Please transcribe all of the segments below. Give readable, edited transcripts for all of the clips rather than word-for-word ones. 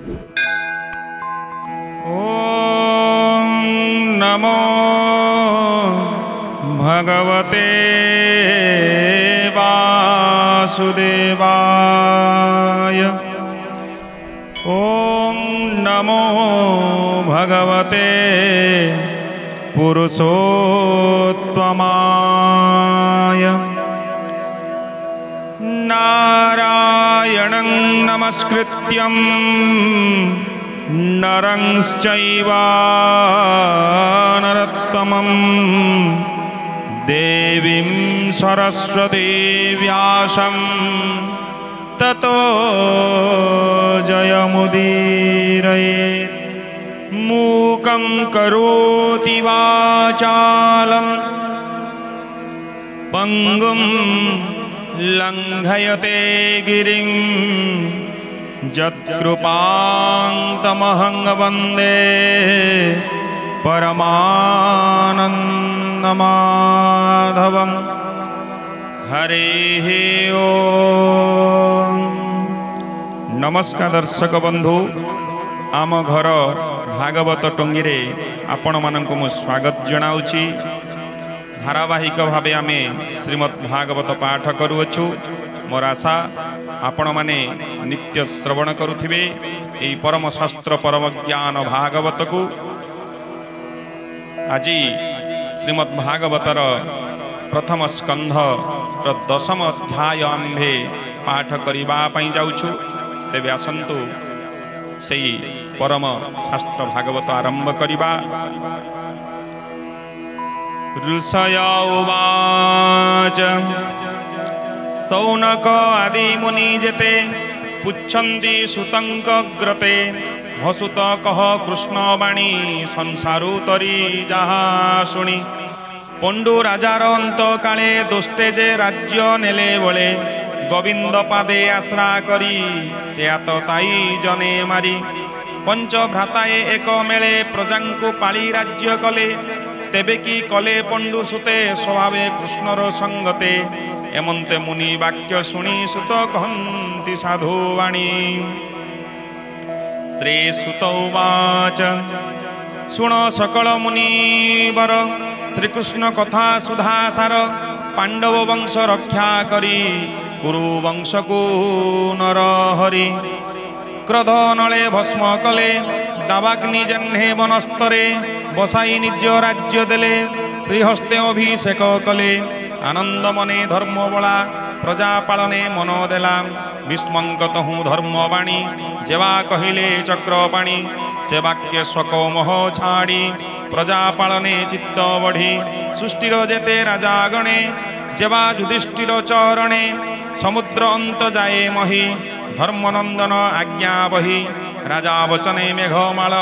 ॐ नमो भगवते वासुदेवाय। ॐ नमो भगवते पुरुषोत्तमाय। नारायणं नमस्कृत्यं नरं चैव नरोत्तमं देवीं सरस्वतीं व्यासं ततो जयमुदीरयेत्। मूकं करोति वाचालं पंगुं लंघयते गिरिं यत्कृपां तमहं वन्दे परमानन्दमाधवं। हरिः ओम। नमस्कार दर्शक बंधु, आम घर भागवत टंगी रे आपण मानक मु स्वागत जनाऊँगी। धारावाहिक भावे आमे श्रीमद् भागवत पाठ करुअछु। मोर आशा आपण माने नित्य श्रवण करुथिबे एई परम शास्त्र परम ज्ञान भागवत को। आज श्रीमद् भागवतर प्रथम स्कंध दशम अध्याय आम्भे पाठ करबा पई जाउछु। तेबे आसंतु सेई परम शास्त्र भागवत आरंभ करिबा। ऋषय उवाच सौनक आदि मुनि जेते पुच्छन्ति सुतंक ग्रते भसुत कह कृष्ण बाणी संसारु तरी जहा शुणी। पंडु राजार अंत काले दुष्टे जे राज्य नेले बळे गोविंद पादे आश्रा करी से ताई जने मारी। पंच भ्राताए एक मेले प्रजांकु पाली राज्य कले तेबे की कले पंडु सुते स्वभावे कृष्णर संगते। एमंते मुनि वाक्य शुणी सुत कहन्ति साधु वाणी। श्री सुत उवाच शुण सकल मुनिवर श्रीकृष्ण कथा सुधासार। पांडव वंश रक्षा करी कुरु वंश को नर हरि। क्रोध नले भस्म कले दावाग्नि जह्ने वनस्तरे बसाई निज राज्य देले। श्रीहस्ते अभिषेक कले आनंद मने धर्म बला प्रजा पालने मन देला। विस्मंगत हूँ धर्म बाणी जेवा कहिले चक्रपाणी। से वाक्य शोक मोह छाड़ी प्रजा पालने चित्त बढ़ी। सृष्टिर जेते राजा गणे जेवा युधिष्ठिर चरणे। समुद्र अंत जाए मही धर्मनंदन आज्ञा बही। राजा वचने मेघमाल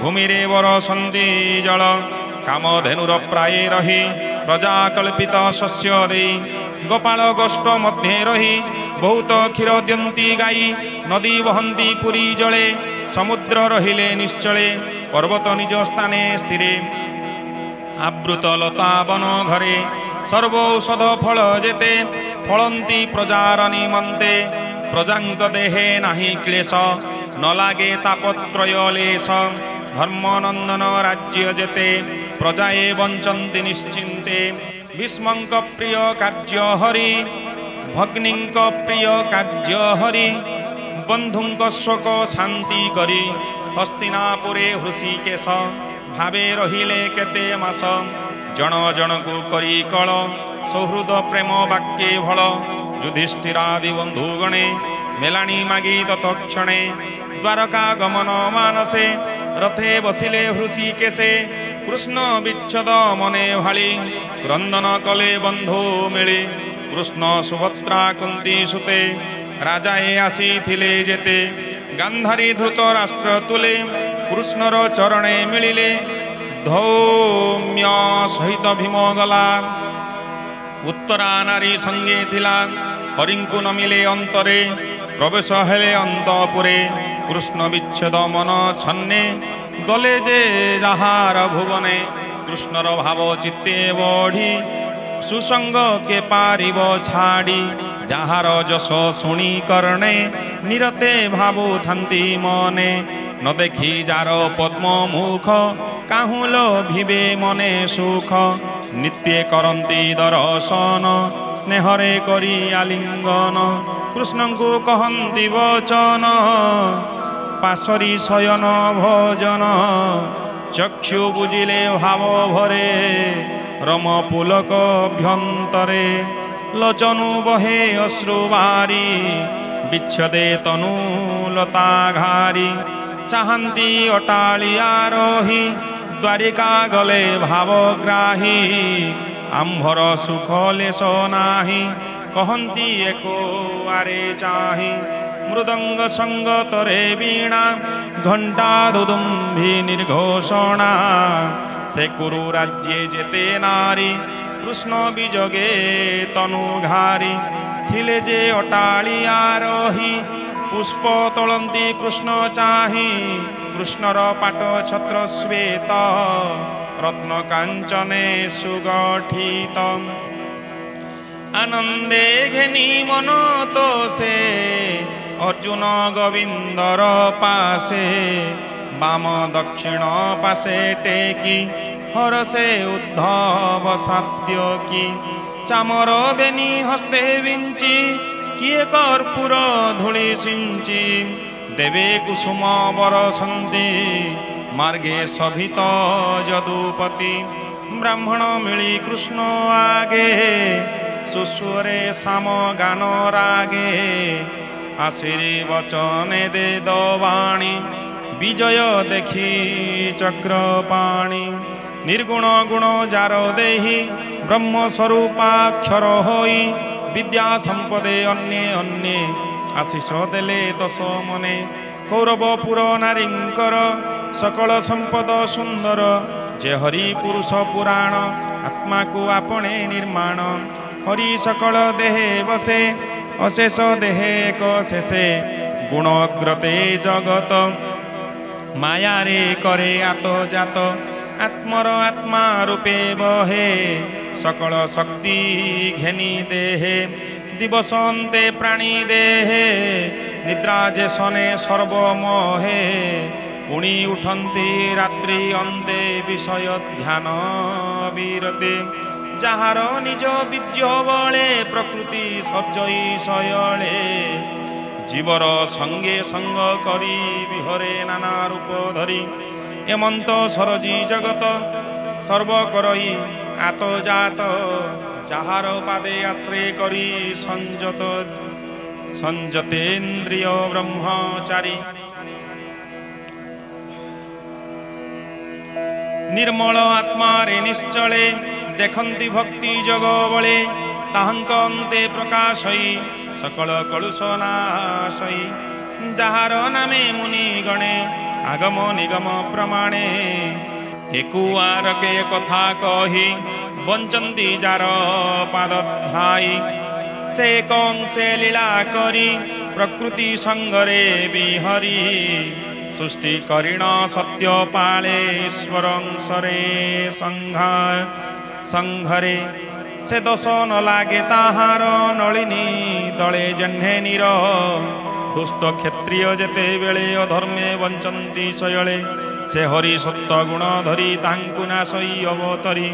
भूमि रे बरसंती जल। कामधेनुर प्राये रही प्रजा कल्पित शस्य देई। गोपाल गोष्ठ मध्य रही बहुत क्षीर दियंती गाई। नदी बहंती पुरी जले समुद्र रहिले निश्चले। पर्वत निज स्थाने स्थिरे आवृत लता वन घरे। सर्वौषध फल जेते फलंती प्रजार निमंते। प्रजांक देहे नाही क्लेश न लागे तापत्रय लेश। धर्मनंदन राज्य जेते प्रजाए वंचन्ति निश्चिंते। भीष्मंक प्रिय कार्य हरि भग्निंक प्रिय कार्य हरि। बंधुंक शोक शांति करी हस्तिनापुरे हृषिकेश। भावे रहिले केते मास जन जन को करी कल। सौहृद प्रेम वाक्ये भल युधिष्ठिरादि बंधुगणे। मेलाणी मागी तत्क्षणे द्वारका गमन मानसे। रथे बसिले हृषिकेशे कृष्ण विच्छद मने भाली। क्रंदन कले बंधु मिली कृष्ण सुभद्रा कुंती सुते। राजाए आसी थिले जेते गांधारी धृत राष्ट्र तुले। कृष्णर चरणे मिलिले धौम्य सहित भीम गला। उत्तरा नारी संगे थिला हरिंकु न मिले अंतरे। प्रवेश हेले अंतपुरे कृष्ण विच्छेद मन छन्ने। गले जे जहार भुवने कृष्णर भाव चित्ते बढ़ी। सुसंग के पारिब छाड़ी ଯାହାର ଯଶ ଶୁଣି କର୍ଣ୍ଣେ ନିରତେ ଭାବୁଥାନ୍ତି ମନେ ନ ଦେଖି ଯାର ପଦ୍ମ ମୁଖ କାହୁଲ ଭିବେ ମନେ ସୁଖ ନିତ୍ୟ କରନ୍ତି ଦର୍ଶନ ସ୍ନେହରେ କରି ଆଲିଙ୍ଗନ କୃଷ୍ଣଙ୍କୁ କହନ୍ତି ବଚନ ପାଶରି ଶୟନ ଭଜନ ଚକ୍ଷୁ ବୁଝିଲେ ଭାବ ଭରେ ରମ ପୁଲକ ଭ୍ୟନ୍ତରେ ଲୋଚନୁ ବହେ ଅଶ୍ରୁବାରି ବିଚ୍ଛଦେ ତନୁ ଲତା ଘାରି ଚାହାନ୍ତି ଅଟାଳିଆ ରହି ଦ୍ୱାରିକା ଗଲେ ଭାବଗ୍ରାହୀ ଆମ୍ଭର ସୁଖ ଲେଶ ନାହିଁ କହନ୍ତି एको ଆରେ ଚାହିଁ ମୃଦଙ୍ଗ ସଙ୍ଗତରେ ବୀଣା ଘଣ୍ଟା ଦୁଦୁମ୍ଭି ନିର୍ଘୋଷଣା ସେ କୁରୁ ରାଜ୍ୟେ ଯେତେ ନାରୀ କୃଷ୍ଣ ବିଯୋଗେ ତନୁ ଘାରି ଥିଲେ ଯେ ଅଟାଳିଆ ରହି ପୁଷ୍ପ ତୋଳନ୍ତି କୃଷ୍ଣ ଚାହିଁ କୃଷ୍ଣର ପାଟ ଛତ୍ର ଶ୍ଵେତ ରତ୍ନ କାଞ୍ଚନେ ସୁଗଠିତ ଆନନ୍ଦେ ଘେନି ମନ ତ ସେ ଅର୍ଜୁନ ଗୋବିନ୍ଦର ପାଶେ ବାମ ଦକ୍ଷିଣ ପାଶେ ଟେକି ହରସେ ଉଦ୍ଧବ ସାତ୍ୟକି ଚାମର ବେନି ହସ୍ତେ ବିଞ୍ଚି କିଏ କର୍ପୂର ଧୂଳି ସିଞ୍ଚି ଦେବେ କୁସୁମ ବରସନ୍ତି ମାର୍ଗେ ସଭିତ ଯଦୁପତି ବ୍ରାହ୍ମଣ ମିଳି କୃଷ୍ଣ ଆଗେ ସୁସ୍ୱରେ ସାମ ଗାନ ରାଗେ ଆସିରି ବଚନେ ଦେ ଦବାଣୀ ବିଜୟ ଦେଖି ଚକ୍ରପାଣି ନିର୍ଗୁଣ ଗୁଣ ଯାର ଦେହି ବ୍ରହ୍ମ ସ୍ୱରୂପାକ୍ଷର ହୋଇ ବିଦ୍ୟା ସମ୍ପଦେ ଅନ୍ୟେ ଅନ୍ୟେ ଆଶିଷ ଦେଲେ ଦଶ ମନେ କୌରବପୁର ନାରୀଙ୍କର ସକଳ ସମ୍ପଦ ସୁନ୍ଦର ଯେ ହରି ପୁରୁଷ ପୁରାଣ ଆତ୍ମାକୁ ଆପଣେ ନିର୍ମାଣ ହରି ସକଳ ଦେହେ ବସେ ଅଶେଷ ଦେହେ ଏକ ଶେଷେ ଗୁଣଗ୍ରତେ ଜଗତ ମାୟାରେ କରେ ଆତ ଜାତ ଆତ୍ମର ଆତ୍ମା ରୂପେ ବহে সকল শক্তি ঘেনি দেহে দিবস অন্তে প্রাণী দেহে নিদ্রা যে শনে সর্বমহে পুଣି উঠন্তি রাত্রি অন্তে বিষয় ধ্যান বিরতে যাহার নিজ বীর্য বলে প্রকৃতি সর্জই শয়লে জীবর সঙ্গে সঙ্গ করি বিহরে নানা রূপ ধরি এমন্ত সরজি জগত সর্বকরই আত জাত যাহার পাদে আশ্রয় করি সংযতেন্দ্রিয় ব্রহ্মচারী निर्मल आत्मारे निश्चले देखंती भक्ति जग बले ताहंक अंते प्रकाशई सकल कलुष नाशई जहार नामे मुनि गणे आगम निगम प्रमाणे एकुआरके कथा कही बंचंती जार पादध्यायी से कंसे लीला करी प्रकृति संगरे बिहरी सृष्टि करिण सत्य पालेश्वरंसरे संघरे से दोष न लागे ताहार नलिनी दले जह्ने नीर दुष्ट क्षत्रिय जेते बेले अधर्मे वंचंती शयले से हरि सत्य गुण धरी तांकु नाशई अवतरी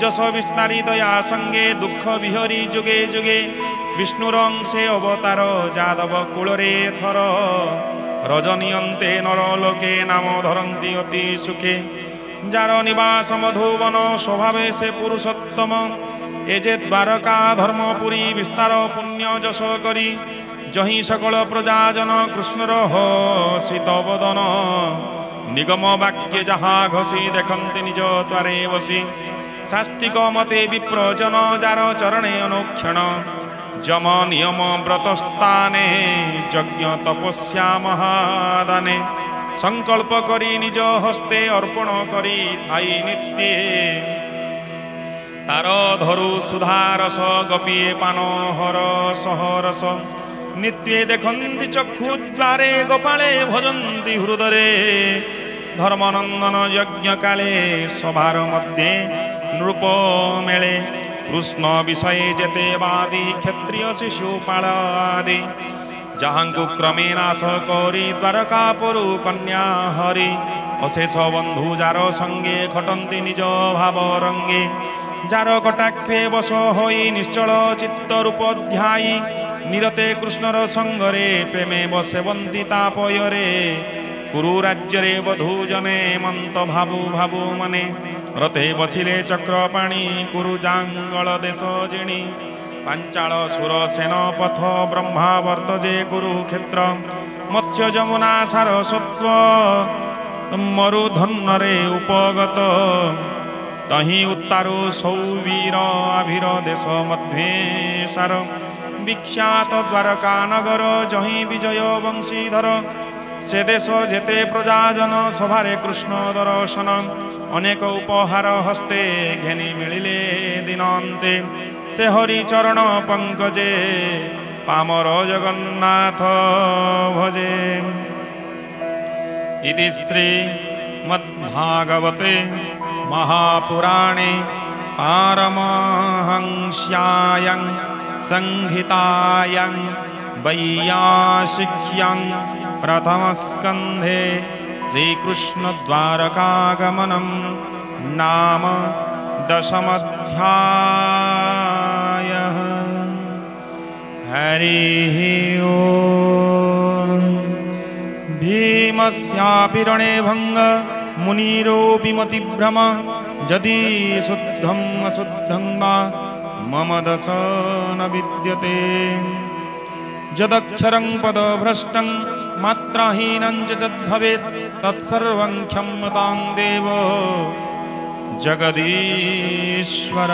जस विस्तारी दया संगे दुख विहरी जुगे जुगे विष्णुरंशे अवतार जादव कूलरे थर रजनी अंते नरलोके नाम धरती अति सुखे जार निवास मधुवन स्वभावे से पुरुषोत्तम एजे द्वारका धर्मपुरी विस्तार पुण्य जश करी जही सकल प्रजाजन कृष्णर हसित बदन निगम वाक्य जहा घसी देखंती निज द्वारे बसी शास्त्रिक मते विप्रजन जार चरणे अनुक्षण जम नियम व्रतस्थाने यज्ञ तपस्या महादाने संकल्प करी निज हस्ते अर्पण करी थाई नित्ये तार धरु सुधारस गोपीए पान हर सहरस नित्ये देखंती चक्षु द्वारे गोपाले भजंती हृदरे धर्मनंदन यज्ञ काले सभार मध्ये नृप मेले कृष्ण विषय जेते बादी क्षत्रिय शिशुपाल आदि जहाँकु क्रमे नाश करी द्वारकापुरु कन्या हरि अशेष बंधु जार संगे खटंती निज भाव रंगे जार कटाक्षे बस होई निश्चल चित्त रूप ध्यायी निरते कृष्णर संगरे प्रेमे बसेवंती तापयरे कुरु राज्य बधू जने मंत भाबु भाबु मने रथे बसिले चक्रपाणी कुरु जांगल देश जिणी पांचाल सुर सेन पथ ब्रह्मावर्त जे कुरुक्षेत्र मत्स्य जमुना सारस्वत मरुधन्नरे उपगत तही उत्तारु सौवीर आभिर देश मध्वे सार विख्यात द्वारका नगर जही विजय वंशीधर से देश जेते प्रजाजन सभारे कृष्ण दर्शन अनेक उपहार हस्ते घेनी मिलिले दिनान्ते से हरिचरण पंकजे पामर जगन्नाथ भजे। इति श्रीमद्भागवते महापुराणे पारमहंस्यां संहितायां वैयासिक्यां प्रथमस्कन्धे श्रीकृष्णद्वारकागमनं नाम दशमध्यायः। हरिः ओम्। भीमस्यापि रणे भंग मुनिरोऽपि मतिभ्रम यदि शुद्धम् अशुद्धं वा मम दश न विद्यते यदक्षरं पदभ्रष्टं मात्राहीनं च यद्भवेत् तत्सर्वं क्षम्यतां देव जगदीश्वर।